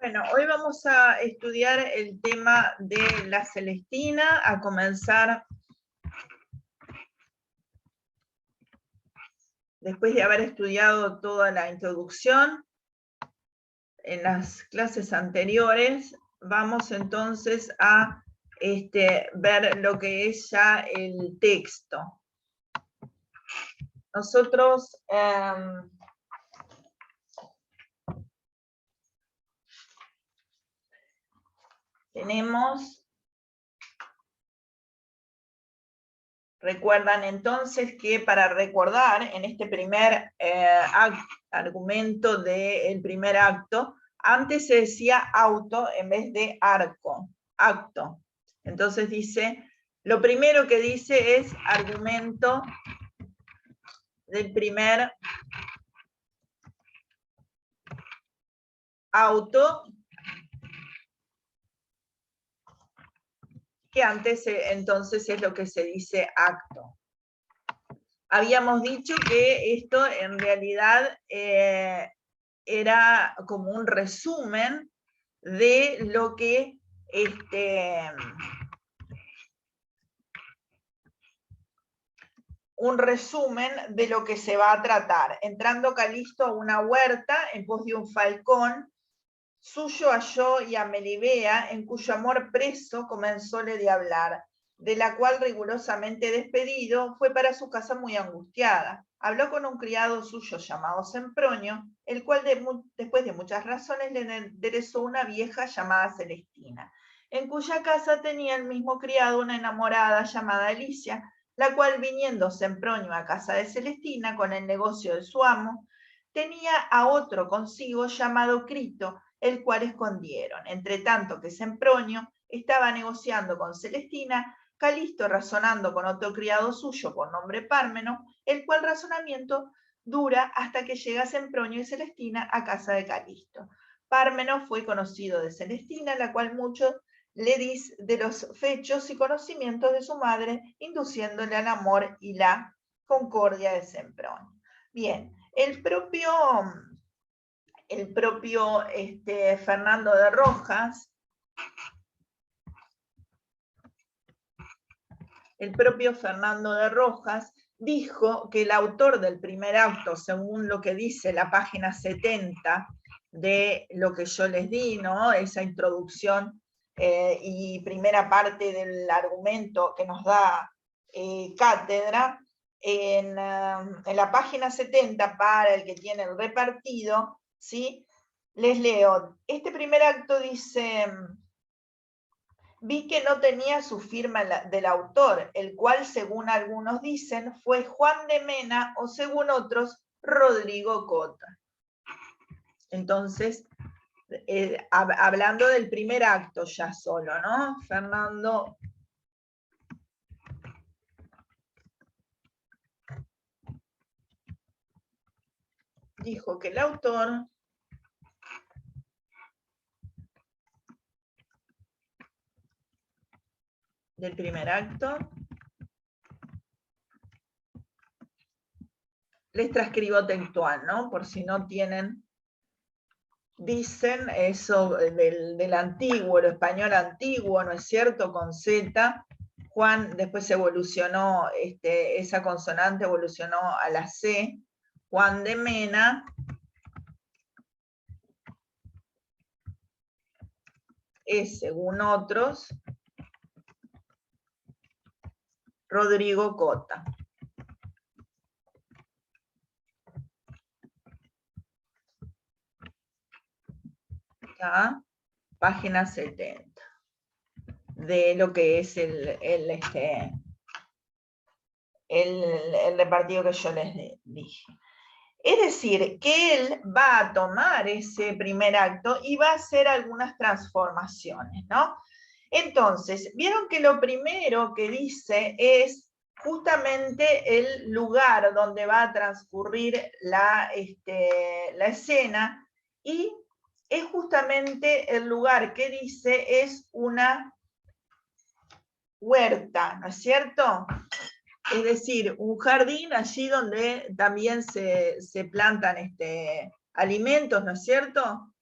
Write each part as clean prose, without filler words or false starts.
Bueno, hoy vamos a estudiar el tema de la Celestina, a comenzar, después de haber estudiado toda la introducción en las clases anteriores, vamos entonces a ver lo que es ya el texto. Nosotros recuerdan entonces que para recordar en este primer argumento del primer acto, antes se decía auto en vez de acto. Entonces dice, lo primero que dice es argumento del primer auto, que antes entonces es lo que se dice acto. Habíamos dicho que esto en realidad era como un resumen de lo que se va a tratar. Entrando Calisto a una huerta en pos de un falcón, suyo halló y a Melibea, en cuyo amor preso comenzóle de hablar, de la cual rigurosamente despedido, fue para su casa muy angustiada. Habló con un criado suyo llamado Sempronio, el cual después de muchas razones le enderezó una vieja llamada Celestina, en cuya casa tenía el mismo criado una enamorada llamada Alicia, la cual, viniendo Sempronio a casa de Celestina con el negocio de su amo, tenía a otro consigo llamado Crito, el cual escondieron. Entre tanto que Sempronio estaba negociando con Celestina, Calisto razonando con otro criado suyo por nombre Pármeno, el cual razonamiento dura hasta que llega Sempronio y Celestina a casa de Calisto. Pármeno fue conocido de Celestina, la cual mucho le dice de los fechos y conocimientos de su madre, induciéndole al amor y la concordia de Sempronio. Bien, el propio Fernando de Rojas, dijo que el autor del primer acto, según lo que dice la página 70 de lo que yo les di, ¿no? Esa introducción y primera parte del argumento que nos da cátedra, en la página 70, para el que tiene el repartido, ¿sí? Les leo. Este primer acto dice: vi que no tenía su firma del autor, el cual, según algunos dicen, fue Juan de Mena o, según otros, Rodrigo Cota. Entonces, hablando del primer acto ya solo, ¿no? Fernando dijo que el autor del primer acto, les transcribo textual, ¿no? Por si no tienen, dicen eso del antiguo, el español antiguo, ¿no es cierto? Con Z, Juan, después evolucionó, esa consonante evolucionó a la C, Juan de Mena, es, según otros, Rodrigo Cota. Acá, página 70, de lo que es el repartido que yo les dije. Es decir, que él va a tomar ese primer acto y va a hacer algunas transformaciones, ¿no? Entonces, vieron que lo primero que dice es justamente el lugar donde va a transcurrir la escena, y es justamente el lugar que dice es una huerta, ¿no es cierto? Es decir, un jardín allí donde también se plantan alimentos, ¿no es cierto?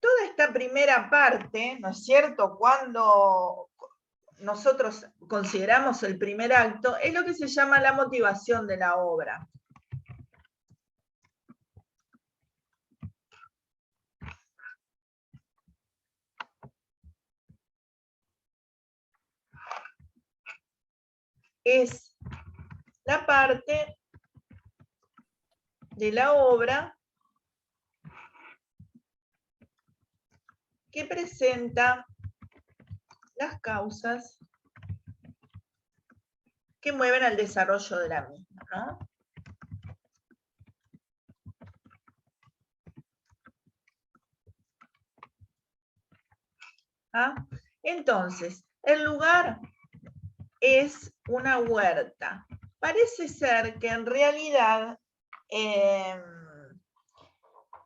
Toda esta primera parte, ¿no es cierto?, cuando nosotros consideramos el primer acto, es lo que se llama la motivación de la obra. Es la parte de la obra que presenta las causas que mueven al desarrollo de la misma, ¿no? ¿Ah? Entonces, el lugar es una huerta. Parece ser que en realidad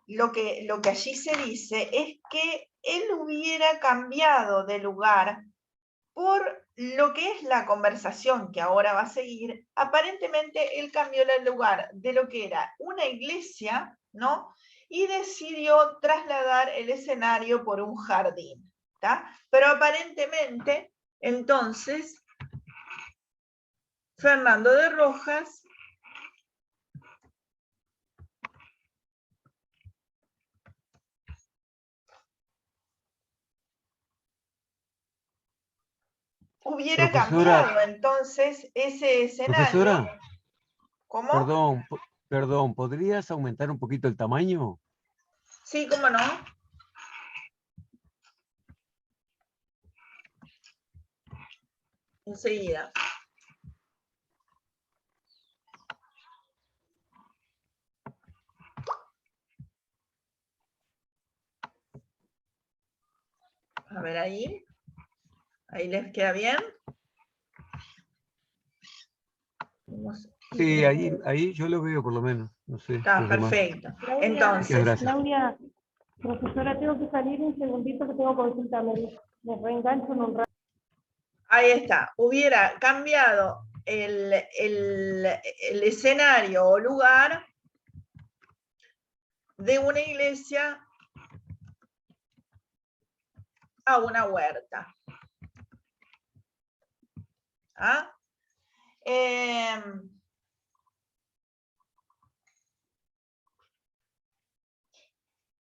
lo que allí se dice es que él hubiera cambiado de lugar por lo que es la conversación que ahora va a seguir. Aparentemente él cambió el lugar de lo que era una iglesia, ¿no? Y decidió trasladar el escenario por un jardín, ¿tá? Pero aparentemente, entonces, Fernando de Rojas hubiera cambiado entonces ese escenario. Profesora, ¿Cómo? perdón, ¿podrías aumentar un poquito el tamaño? Sí, cómo no. Enseguida. A ver ahí. ¿Ahí les queda bien? Sí, ahí yo lo veo por lo menos. No sé. Está perfecto. Entonces, Claudia, profesora, tengo que salir un segundito que tengo consulta. Me reengancho en un rato. ahí está. Hubiera cambiado el escenario o lugar de una iglesia a una huerta. ¿Ah?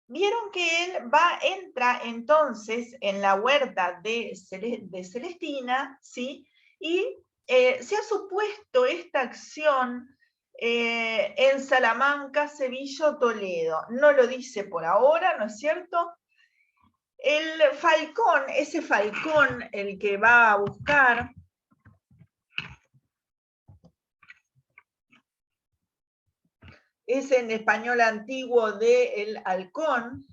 Vieron que él entra entonces en la huerta de Celestina, ¿sí? Y se ha supuesto esta acción en Salamanca, Sevilla o Toledo. No lo dice por ahora, ¿no es cierto? El falcón, ese falcón, el que va a buscar, es en español antiguo de el halcón.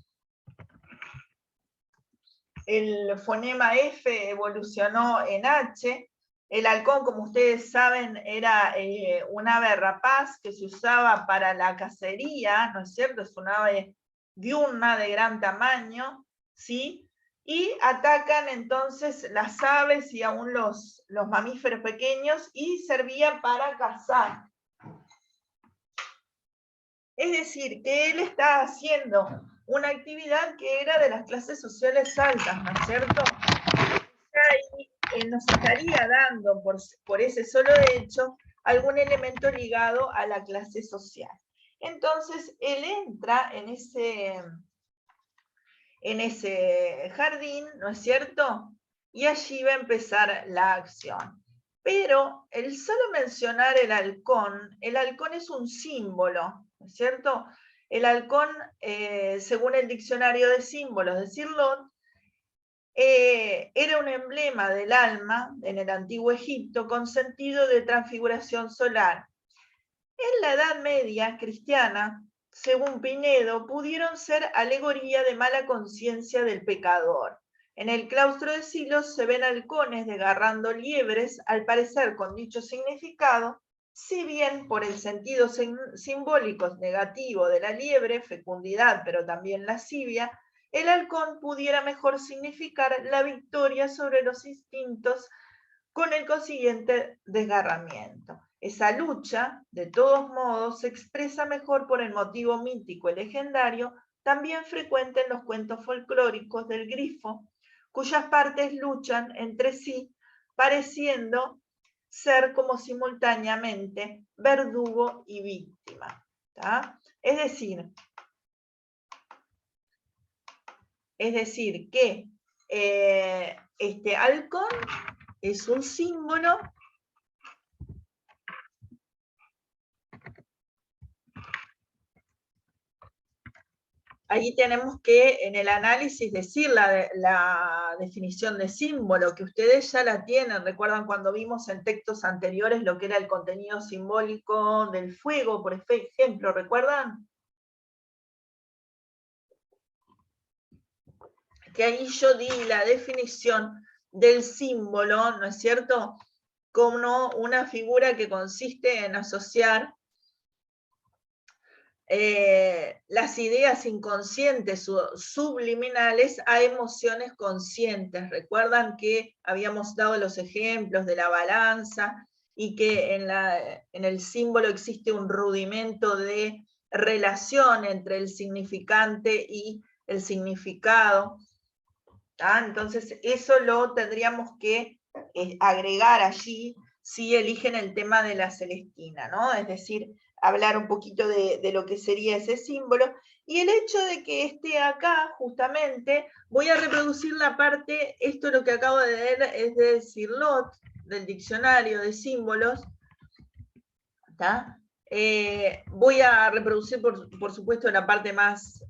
El fonema F evolucionó en H. El halcón, como ustedes saben, era un ave rapaz que se usaba para la cacería, ¿no es cierto? Es una ave diurna de gran tamaño, ¿sí? Y atacan entonces las aves y aún los mamíferos pequeños y servía para cazar. Es decir, que él está haciendo una actividad que era de las clases sociales altas, ¿no es cierto? Ahí nos estaría dando, por ese solo hecho, algún elemento ligado a la clase social. Entonces, él entra en ese jardín, ¿no es cierto? Y allí va a empezar la acción. Pero el solo mencionar el halcón es un símbolo, ¿no es cierto? El halcón, según el diccionario de símbolos de Cirlot, era un emblema del alma en el antiguo Egipto con sentido de transfiguración solar. En la Edad Media cristiana, según Pinedo, pudieron ser alegoría de mala conciencia del pecador. En el claustro de Silos se ven halcones desgarrando liebres, al parecer con dicho significado, si bien por el sentido simbólico negativo de la liebre, fecundidad, pero también lascivia, el halcón pudiera mejor significar la victoria sobre los instintos con el consiguiente desgarramiento. Esa lucha, de todos modos, se expresa mejor por el motivo mítico y legendario también frecuente en los cuentos folclóricos del Grifo, cuyas partes luchan entre sí, pareciendo ser como simultáneamente verdugo y víctima. ¿Tá? Es decir que este halcón es un símbolo ahí tenemos que en el análisis decir la definición de símbolo, que ustedes ya la tienen, recuerdan cuando vimos en textos anteriores lo que era el contenido simbólico del fuego, por ejemplo, ¿recuerdan? Que ahí yo di la definición del símbolo, ¿no es cierto?, como una figura que consiste en asociar las ideas inconscientes o subliminales a emociones conscientes. Recuerdan que habíamos dado los ejemplos de la balanza y que en el símbolo existe un rudimento de relación entre el significante y el significado. Entonces eso lo tendríamos que agregar allí si eligen el tema de la Celestina, ¿no? Es decir, hablar un poquito de lo que sería ese símbolo, y el hecho de que esté acá, justamente, voy a reproducir la parte, esto lo que acabo de leer es de Sirlot, del diccionario de símbolos, ¿tá? Voy a reproducir, por supuesto, la parte más,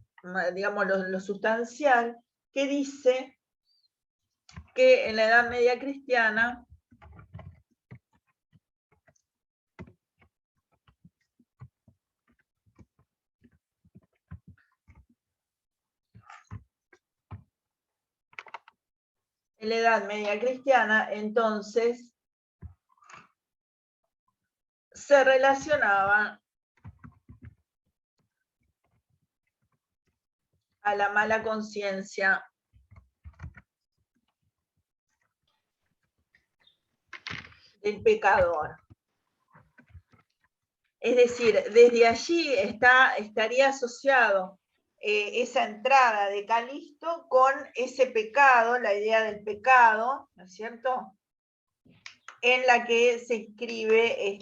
digamos, lo sustancial, que dice que en la Edad Media cristiana entonces se relacionaba a la mala conciencia del pecador. Es decir, desde allí estaría asociado esa entrada de Calisto con ese pecado, la idea del pecado, ¿no es cierto?, en la que se inscribe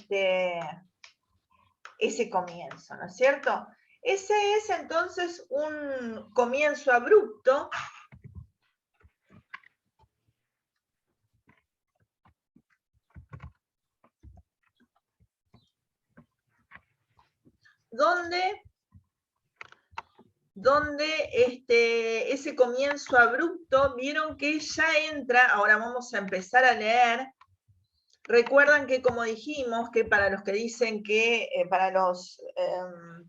ese comienzo, ¿no es cierto? Ese es entonces un comienzo abrupto donde ese comienzo abrupto, vieron que ya entra, ahora vamos a empezar a leer. Recuerdan que, como dijimos, que para los que dicen que, para los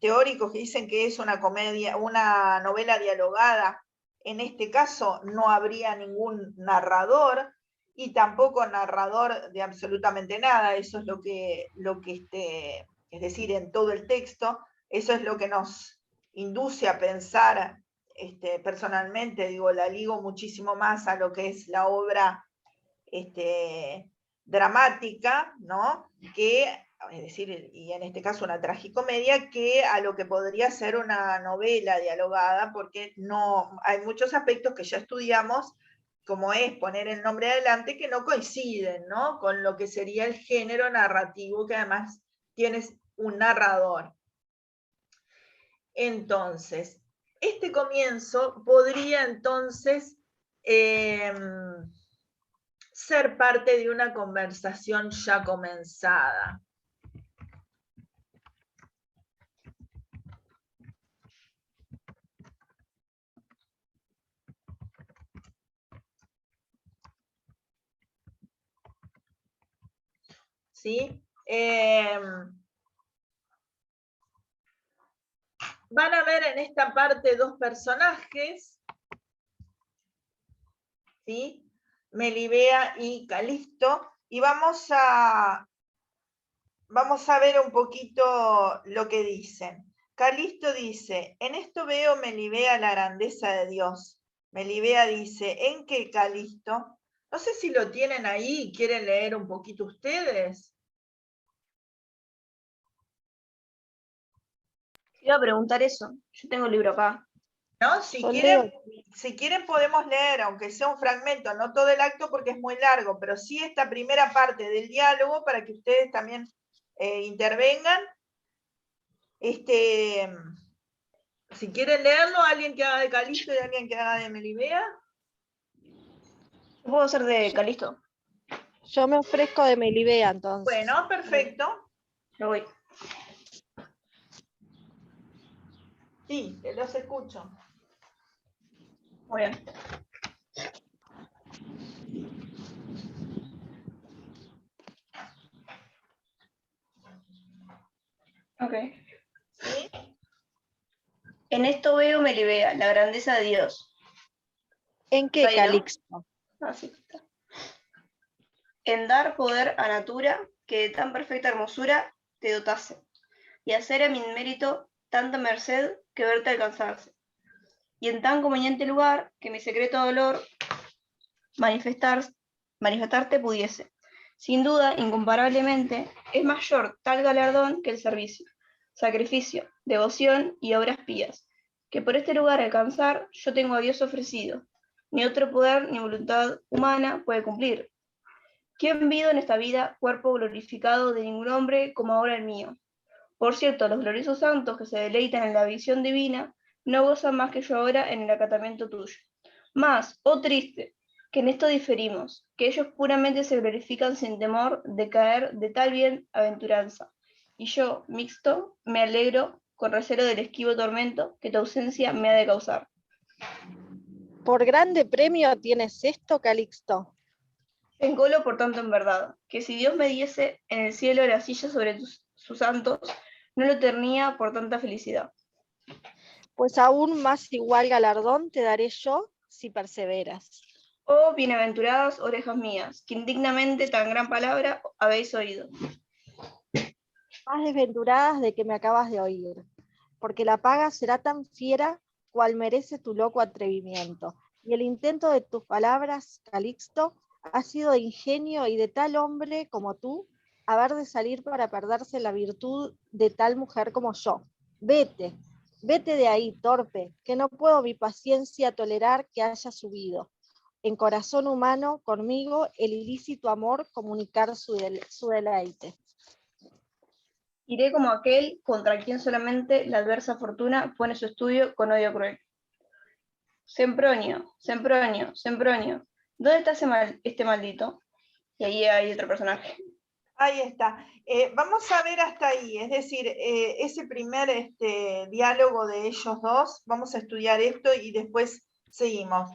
teóricos que dicen que es una comedia, una novela dialogada, en este caso no habría ningún narrador, y tampoco narrador de absolutamente nada, eso es lo que es decir, en todo el texto, eso es lo que nos induce a pensar, personalmente, digo, la ligo muchísimo más a lo que es la obra dramática, ¿no?, que, es decir, y en este caso una tragicomedia, que a lo que podría ser una novela dialogada, porque no, hay muchos aspectos que ya estudiamos, como es poner el nombre adelante, que no coinciden, ¿no?, con lo que sería el género narrativo, que además tienes un narrador. Entonces, este comienzo podría entonces ser parte de una conversación ya comenzada. ¿Sí? Van a ver en esta parte dos personajes, ¿sí?, Melibea y Calisto, y vamos a ver un poquito lo que dicen. Calisto dice: en esto veo, Melibea, la grandeza de Dios. Melibea dice: ¿en qué, Calisto? No sé si lo tienen ahí, ¿quieren leer un poquito ustedes? Iba a preguntar eso. Yo tengo el libro acá. ¿No? Yo leo. Si quieren podemos leer, aunque sea un fragmento, no todo el acto porque es muy largo, pero sí esta primera parte del diálogo para que ustedes también intervengan. Si quieren leerlo, alguien que haga de Calisto y alguien que haga de Melibea. Puedo ser de Calisto. Yo me ofrezco de Melibea, entonces. Bueno, perfecto. Yo voy. Sí, los escucho. Muy bien. Ok. ¿Sí? En esto veo Melibea, la grandeza de Dios. ¿En qué, Ahí, ¿no? Calixto? Así está. En dar poder a natura que de tan perfecta hermosura te dotase, y hacer a mi mérito tanta merced que verte alcanzarse. Y en tan conveniente lugar que mi secreto dolor manifestarte pudiese. Sin duda, incomparablemente, es mayor tal galardón que el servicio, sacrificio, devoción y obras pías, que por este lugar alcanzar yo tengo a Dios ofrecido. Ni otro poder ni voluntad humana puede cumplir. ¿Quién vido en esta vida cuerpo glorificado de ningún hombre como ahora el mío? Por cierto, los gloriosos santos que se deleitan en la visión divina no gozan más que yo ahora en el acatamiento tuyo. Mas, oh triste, que en esto diferimos, que ellos puramente se glorifican sin temor de caer de tal bienaventuranza. Y yo, mixto, me alegro con recelo del esquivo tormento que tu ausencia me ha de causar. ¿Por grande premio tienes esto, Calixto? Engolo por tanto en verdad, que si Dios me diese en el cielo la silla sobre sus santos, no lo tenía por tanta felicidad. Pues aún más igual galardón te daré yo si perseveras. Oh, bienaventuradas orejas mías, que indignamente tan gran palabra habéis oído. Más desventuradas de que me acabas de oír, porque la paga será tan fiera cual merece tu loco atrevimiento. Y el intento de tus palabras, Calixto, ha sido de ingenio y de tal hombre como tú, haber de salir para perderse la virtud de tal mujer como yo. Vete, vete de ahí, torpe, que no puedo mi paciencia tolerar que haya subido en corazón humano conmigo el ilícito amor comunicar su deleite. Iré como aquel contra quien solamente la adversa fortuna pone su estudio con odio cruel. Sempronio, Sempronio, Sempronio, ¿dónde está este maldito? Y ahí hay otro personaje. Ahí está. Vamos a ver hasta ahí, es decir, ese primer diálogo de ellos dos, vamos a estudiar esto y después seguimos.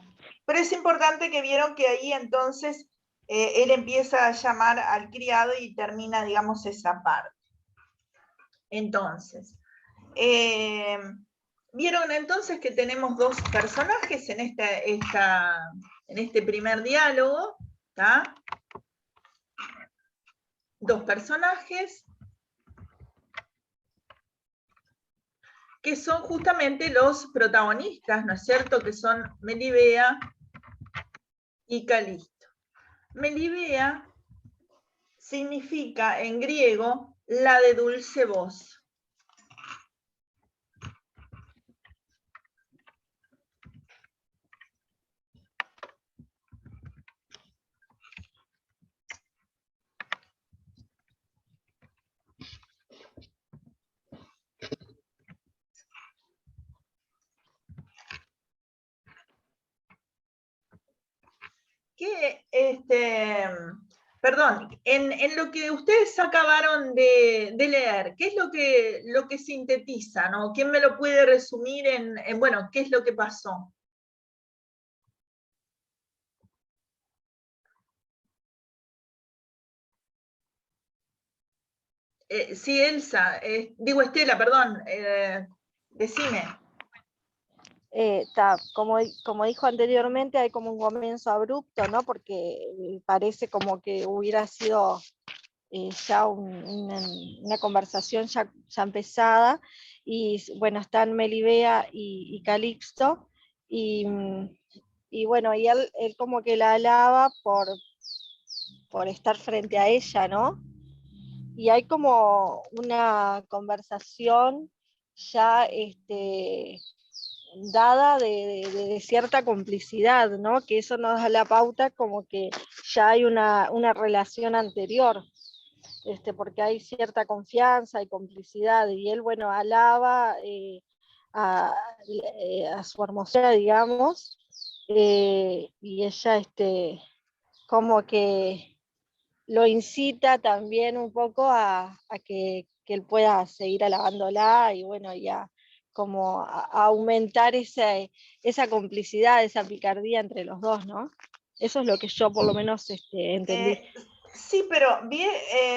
Pero es importante que vieron que ahí entonces él empieza a llamar al criado y termina, digamos, esa parte. Entonces, vieron entonces que tenemos dos personajes en este primer diálogo, ¿tá? Dos personajes que son justamente los protagonistas, ¿no es cierto? Que son Melibea y Calisto. Melibea significa en griego la de dulce voz. Perdón, en lo que ustedes acabaron de leer, ¿qué es lo que sintetiza, ¿no? ¿Quién me lo puede resumir bueno, qué es lo que pasó? Sí, Elsa, digo Estela, perdón, decime. Como dijo anteriormente, hay como un comienzo abrupto, ¿no? Porque parece como que hubiera sido ya una conversación ya empezada, y bueno, están Melibea y Calixto, y bueno, y él como que la alaba por estar frente a ella, ¿no? Y hay como una conversación ya dada de cierta complicidad, ¿no? Que eso nos da la pauta como que ya hay una relación anterior, porque hay cierta confianza y complicidad, y él, bueno, alaba a su hermosura, digamos, y ella como que lo incita también un poco a que él pueda seguir alabándola y bueno, ya como a aumentar esa complicidad, esa picardía entre los dos, ¿no? Eso es lo que yo por lo menos entendí. Sí, pero bien,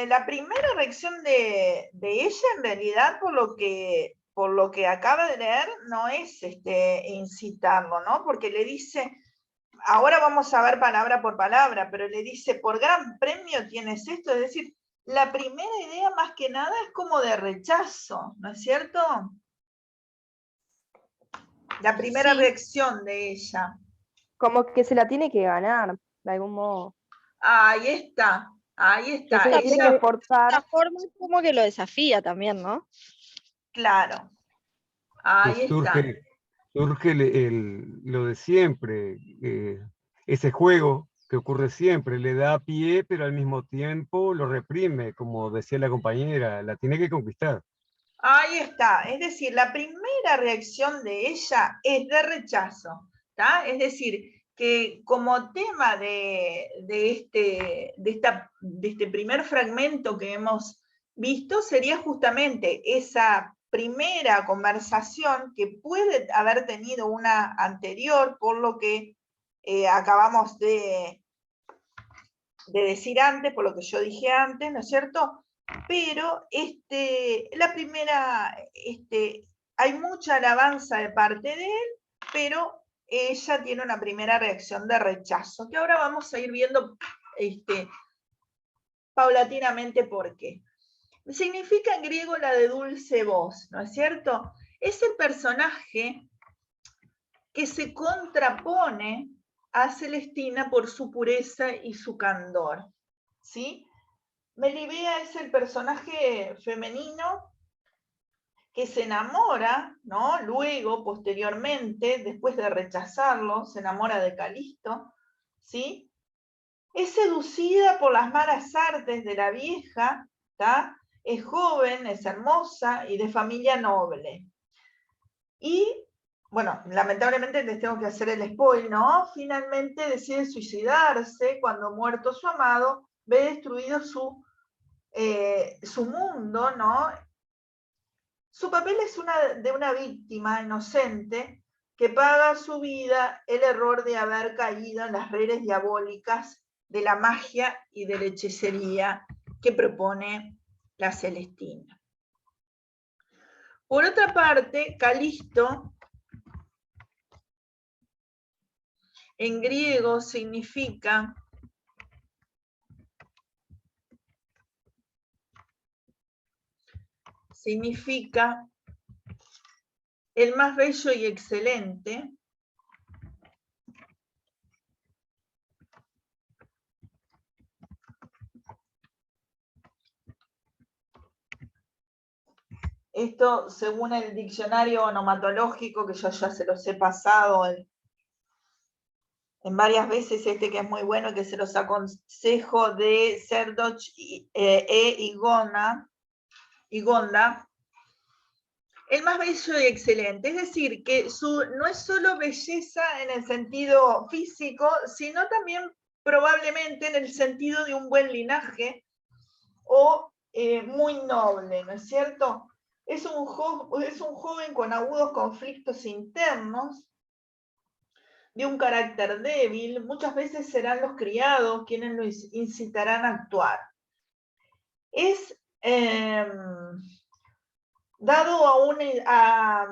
la primera reacción de ella en realidad, por lo que acaba de leer, no es incitarlo, ¿no? Porque le dice, ahora vamos a ver palabra por palabra, pero le dice, por gran premio tienes esto, es decir, la primera idea más que nada es como de rechazo, ¿no es cierto? La primera Sí. reacción de ella. Como que se la tiene que ganar, de algún modo. Ahí está, ahí Que está. se la tiene que Ella, De esforzar. esta forma como que lo desafía también, ¿no? claro, Que ahí está. surge lo de siempre, ese juego que ocurre siempre, le da pie, pero al mismo tiempo lo reprime, como decía la compañera, la tiene que conquistar. Ahí está, es decir, la primera reacción de ella es de rechazo, ¿tá? Es decir, que como tema de este primer fragmento que hemos visto sería justamente esa primera conversación que puede haber tenido una anterior, por lo que acabamos de decir antes, por lo que yo dije antes, ¿no es cierto? Pero la primera, hay mucha alabanza de parte de él, pero ella tiene una primera reacción de rechazo, que ahora vamos a ir viendo paulatinamente por qué. Significa en griego la de dulce voz, ¿no es cierto? Es el personaje que se contrapone a Celestina por su pureza y su candor, ¿sí? Melibea es el personaje femenino que se enamora, ¿no? Luego, posteriormente, después de rechazarlo, se enamora de Calisto, ¿sí? Es seducida por las malas artes de la vieja, ¿tá? Es joven, es hermosa y de familia noble. Y, bueno, lamentablemente les tengo que hacer el spoil, ¿no? Finalmente decide suicidarse cuando, muerto su amado, ve destruido su mundo, ¿no? Su papel es de una víctima inocente que paga su vida el error de haber caído en las redes diabólicas de la magia y de la hechicería que propone la Celestina. Por otra parte, Calisto en griego significa el más bello y excelente. Esto según el diccionario onomatológico, que yo ya se los he pasado en varias veces, que es muy bueno, que se los aconsejo, de Serdoch y Gonda. El más bello y excelente, es decir, que no es solo belleza en el sentido físico, sino también probablemente en el sentido de un buen linaje o muy noble, ¿no es cierto? Es un joven con agudos conflictos internos, de un carácter débil, muchas veces serán los criados quienes lo incitarán a actuar. Es dado a